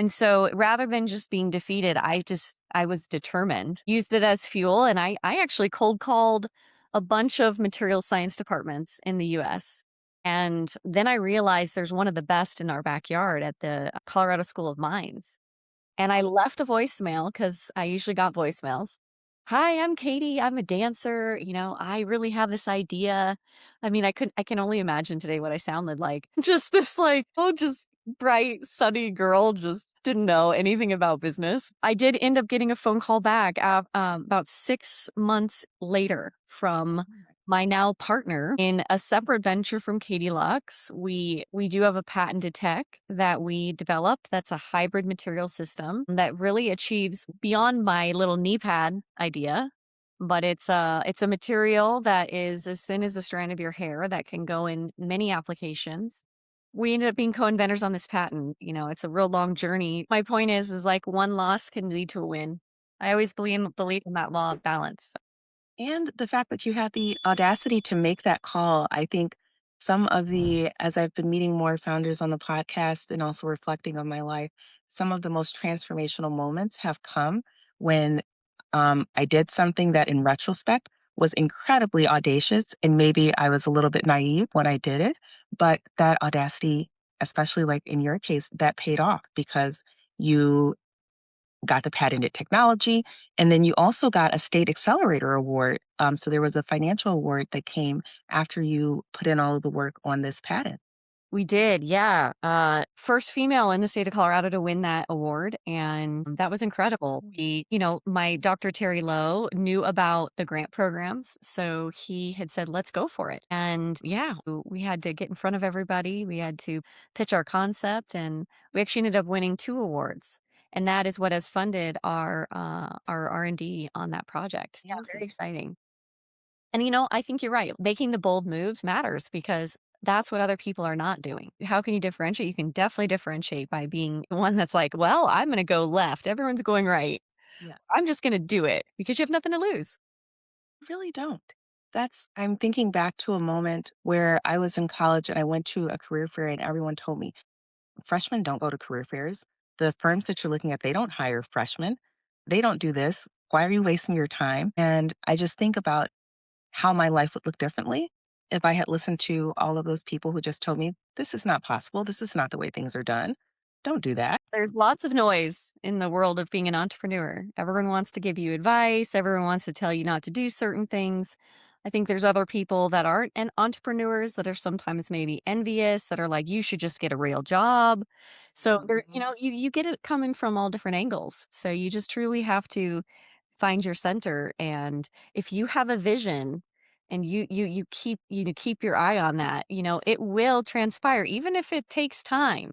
And so rather than just being defeated, I was determined, used it as fuel. And I actually cold called a bunch of material science departments in the US. And then I realized there's one of the best in our backyard at the Colorado School of Mines. And I left a voicemail because I usually got voicemails. Hi, I'm Katie. I'm a dancer. I really have this idea. I mean, I can only imagine today what I sounded like. Just this like, oh, just bright, sunny girl, just didn't know anything about business. I did end up getting a phone call back about 6 months later from my now partner in a separate venture from KADYLUXE. We do have a patented tech that we developed that's a hybrid material system that really achieves beyond my little knee pad idea. But it's a material that is as thin as a strand of your hair that can go in many applications. We ended up being co-inventors on this patent. It's a real long journey. My point is like one loss can lead to a win. I always believe in that law of balance. And the fact that you had the audacity to make that call, I think as I've been meeting more founders on the podcast and also reflecting on my life, some of the most transformational moments have come when I did something that in retrospect was incredibly audacious. And maybe I was a little bit naive when I did it, but that audacity, especially like in your case, that paid off because you got the patented technology, and then you also got a state accelerator award. So there was a financial award that came after you put in all of the work on this patent. We did, yeah. First female in the state of Colorado to win that award, and that was incredible. My Dr. Terry Lowe knew about the grant programs, so he had said, "Let's go for it." And yeah, we had to get in front of everybody. We had to pitch our concept, and we actually ended up winning 2 awards. And that is what has funded our R&D on that project. Yeah, very Amazing. exciting. And I think you're right. Making the bold moves matters because that's what other people are not doing. How can you differentiate? You can definitely differentiate by being one that's like, well, I'm going to go left. Everyone's going right. Yeah, I'm just going to do it because you have nothing to lose. really don't. I'm thinking back to a moment where I was in college and I went to a career fair and everyone told me freshmen don't go to career fairs. The firms that you're looking at, they don't hire freshmen. They don't do this. Why are you wasting your time? And I just think about how my life would look differently if I had listened to all of those people who just told me, this is not possible. This is not the way things are done. Don't do that. There's lots of noise in the world of being an entrepreneur. Everyone wants to give you advice. Everyone wants to tell you not to do certain things. I think there's other people that aren't and entrepreneurs that are sometimes maybe envious that are like, you should just get a real job. So there, Mhm. you get it coming from all different angles. So you just truly have to find your center. And if you have a vision and you keep your eye on that, it will transpire, even if it takes time.